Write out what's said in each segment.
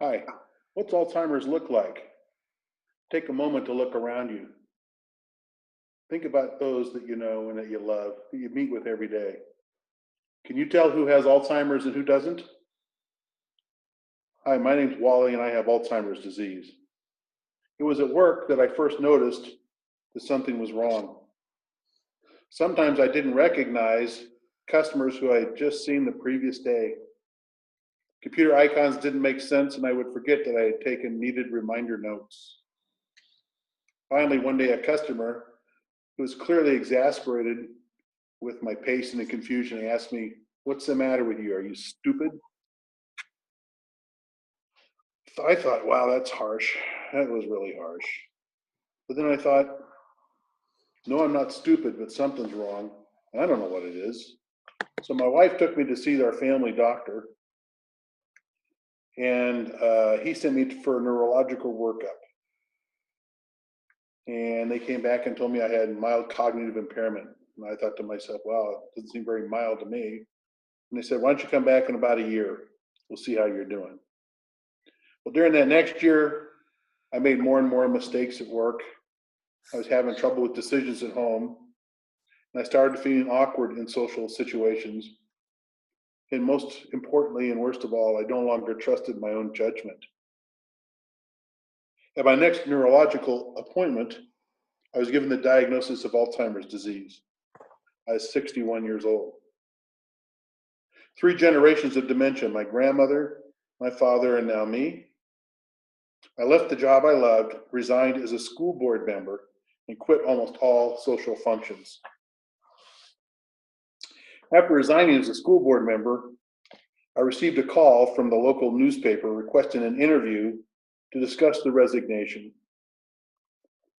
Hi, what's Alzheimer's look like? Take a moment to look around you. Think about those that you know and that you love, that you meet with every day. Can you tell who has Alzheimer's and who doesn't? Hi, my name's Wally and I have Alzheimer's disease. It was at work that I first noticed that something was wrong. Sometimes I didn't recognize customers who I had just seen the previous day. Computer icons didn't make sense and I would forget that I had taken needed reminder notes. Finally, one day, a customer who was clearly exasperated with my pace and the confusion asked me, "What's the matter with you? Are you stupid?" I thought, wow, that's harsh. That was really harsh. But then I thought, no, I'm not stupid, but something's wrong. I don't know what it is. So my wife took me to see our family doctor, and he sent me for a neurological workup. And they came back and told me I had mild cognitive impairment. And I thought to myself, wow, it doesn't seem very mild to me. And they said, why don't you come back in about a year? We'll see how you're doing. Well, during that next year, I made more and more mistakes at work. I was having trouble with decisions at home. And I started feeling awkward in social situations. And most importantly, and worst of all, I no longer trusted my own judgment. At my next neurological appointment, I was given the diagnosis of Alzheimer's disease. I was 61 years old. 3 generations of dementia, my grandmother, my father, and now me. I left the job I loved, resigned as a school board member, and quit almost all social functions. After resigning as a school board member, I received a call from the local newspaper requesting an interview to discuss the resignation.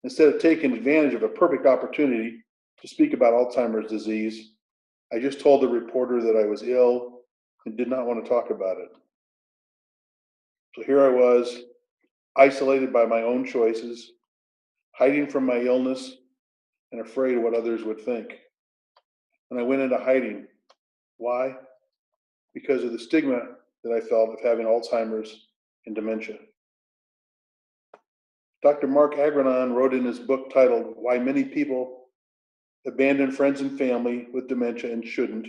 Instead of taking advantage of a perfect opportunity to speak about Alzheimer's disease, I just told the reporter that I was ill and did not want to talk about it. So here I was, isolated by my own choices, hiding from my illness and afraid of what others would think. And I went into hiding. Why? Because of the stigma that I felt of having Alzheimer's and dementia. Dr. Mark Agrenon wrote in his book titled Why Many People Abandon Friends and Family with Dementia and Shouldn't,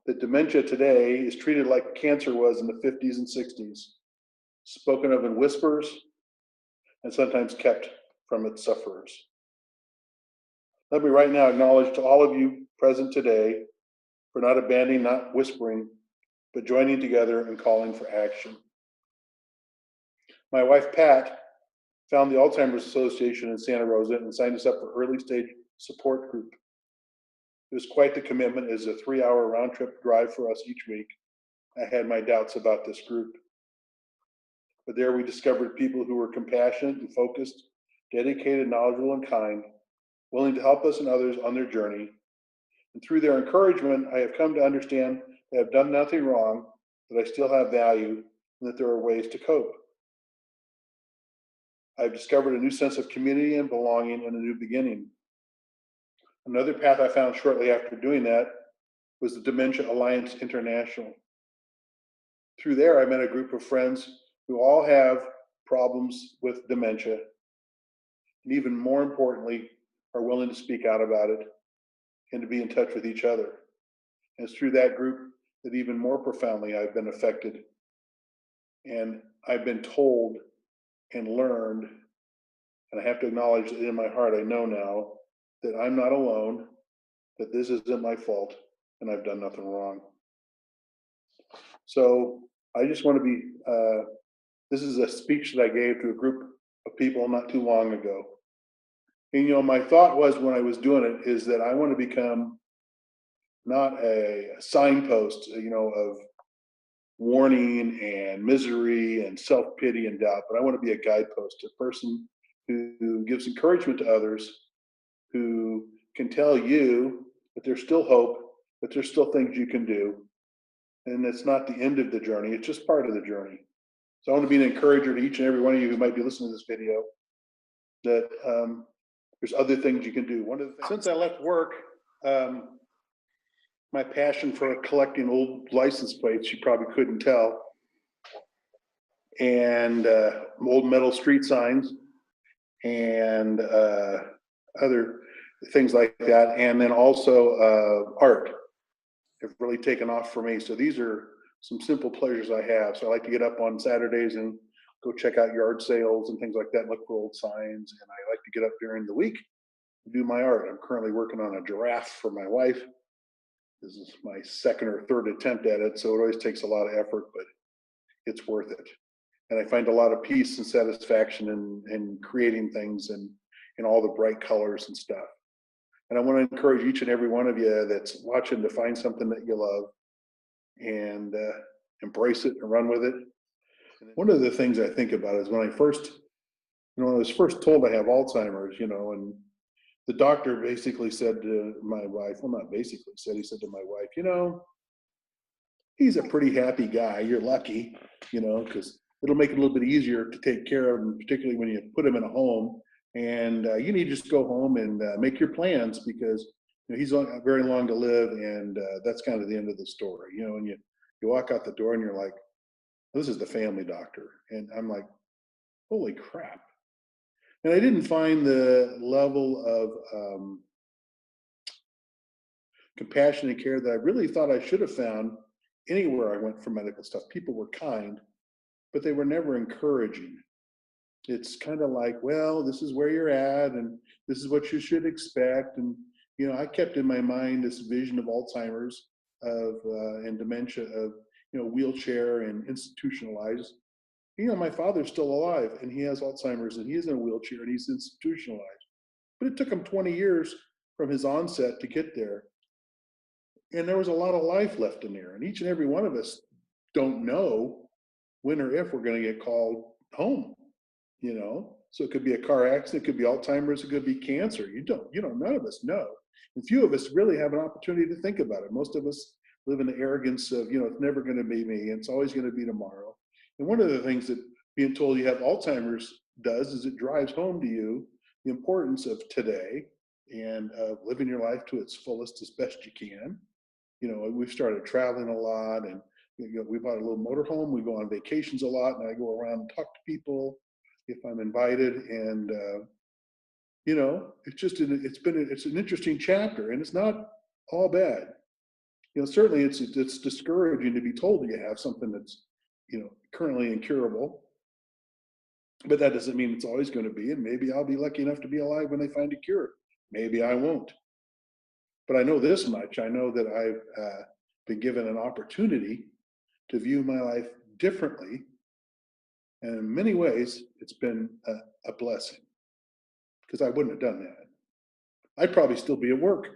that dementia today is treated like cancer was in the 50s and 60s, spoken of in whispers and sometimes kept from its sufferers. Let me right now acknowledge to all of you present today for not abandoning, not whispering, but joining together and calling for action. My wife, Pat, found the Alzheimer's Association in Santa Rosa and signed us up for early stage support group. It was quite the commitment. It was a 3-hour round trip drive for us each week. I had my doubts about this group. But there we discovered people who were compassionate and focused, dedicated, knowledgeable, and kind, willing to help us and others on their journey. And through their encouragement, I have come to understand that I've done nothing wrong, that I still have value, and that there are ways to cope. I've discovered a new sense of community and belonging and a new beginning. Another path I found shortly after doing that was the Dementia Alliance International. Through there, I met a group of friends who all have problems with dementia, and even more importantly, are willing to speak out about it and to be in touch with each other. And it's through that group that even more profoundly I've been affected. And I've been told and learned, and I have to acknowledge that in my heart I know now that I'm not alone, that this isn't my fault, and I've done nothing wrong. So I just want to be, this is a speech that I gave to a group of people not too long ago. And, you know, my thought was when I was doing it is that I want to become not a signpost, you know, of warning and misery and self-pity and doubt, but I want to be a guidepost, a person who gives encouragement to others, who can tell you that there's still hope, that there's still things you can do, and it's not the end of the journey, it's just part of the journey. So I want to be an encourager to each and every one of you who might be listening to this video, that there's other things you can do. One of the things, since I left work, my passion for collecting old license plates, you probably couldn't tell. and old metal street signs and other things like that. And then also art have really taken off for me. So these are some simple pleasures I have. So I like to get up on Saturdays and go check out yard sales and things like that, look for old signs. And I like to get up during the week to do my art. I'm currently working on a giraffe for my wife. This is my second or third attempt at it, so it always takes a lot of effort, but it's worth it. And I find a lot of peace and satisfaction in creating things and in all the bright colors and stuff. And I want to encourage each and every one of you that's watching to find something that you love and embrace it and run with it. One of the things I think about is when I first, when I was first told I have Alzheimer's, and the doctor basically said to my wife, well, not basically said, he said to my wife, he's a pretty happy guy. You're lucky, because it'll make it a little bit easier to take care of him, particularly when you put him in a home. And you need to just go home and make your plans because he's very long to live, and that's kind of the end of the story. And you walk out the door and you're like, this is the family doctor, and I'm like, holy crap. And I didn't find the level of compassion and care that I really thought I should have found anywhere I went for medical stuff. People were kind, but they were never encouraging. It's kind of like, well, this is where you're at, and this is what you should expect. And I kept in my mind this vision of Alzheimer's, and dementia, of wheelchair and institutionalized. My father's still alive, and he has Alzheimer's, and he's in a wheelchair, and he's institutionalized. But it took him 20 years from his onset to get there, and there was a lot of life left in there. And each and every one of us don't know when or if we're going to get called home. So it could be a car accident, it could be Alzheimer's, it could be cancer. None of us know. And few of us really have an opportunity to think about it. Most of us live in the arrogance of, it's never going to be me, and it's always going to be tomorrow. And one of the things that being told you have Alzheimer's does is it drives home to you the importance of today and of living your life to its fullest as best you can. We've started traveling a lot, and we bought a little motorhome. We go on vacations a lot, and I go around and talk to people if I'm invited. And it's an interesting chapter, and it's not all bad. Certainly it's discouraging to be told that you have something that's currently incurable, but that doesn't mean it's always going to be. And maybe I'll be lucky enough to be alive when they find a cure. Maybe I won't. But I know this much. I know that I've been given an opportunity to view my life differently. And in many ways, it's been a blessing, because I wouldn't have done that. I'd probably still be at work,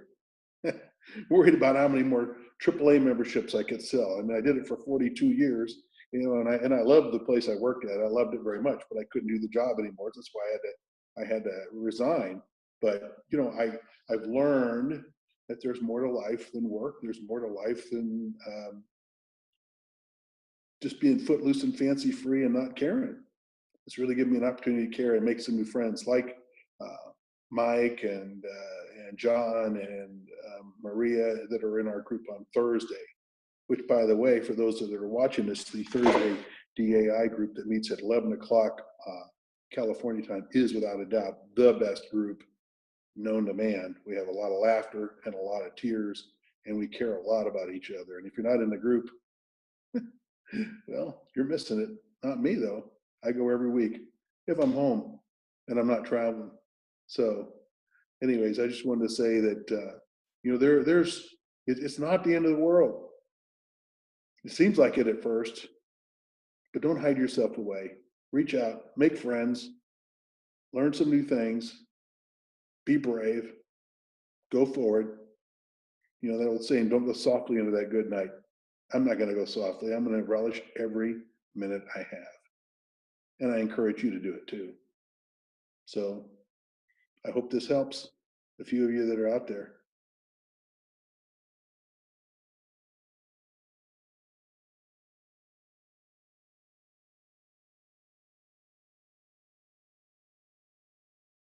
worried about how many more AAA memberships I could sell. I mean, I did it for 42 years, and I loved the place I worked at. I loved it very much, but I couldn't do the job anymore. That's why I had to resign. But I've learned that there's more to life than work. There's more to life than just being footloose and fancy free and not caring. It's really given me an opportunity to care and make some new friends, like Mike and John and Maria, that are in our group on Thursday. Which, by the way, for those that are watching this, the Thursday DAI group that meets at 11 o'clock California time is without a doubt the best group known to man. We have a lot of laughter and a lot of tears, and we care a lot about each other. And if you're not in the group, well, you're missing it. Not me, though. I go every week if I'm home and I'm not traveling. So anyways, I just wanted to say that, it's not the end of the world. It seems like it at first, but don't hide yourself away. Reach out, make friends, learn some new things, be brave, go forward. That old saying, don't go softly into that good night. I'm not going to go softly. I'm going to relish every minute I have. And I encourage you to do it too. So I hope this helps the few of you that are out there.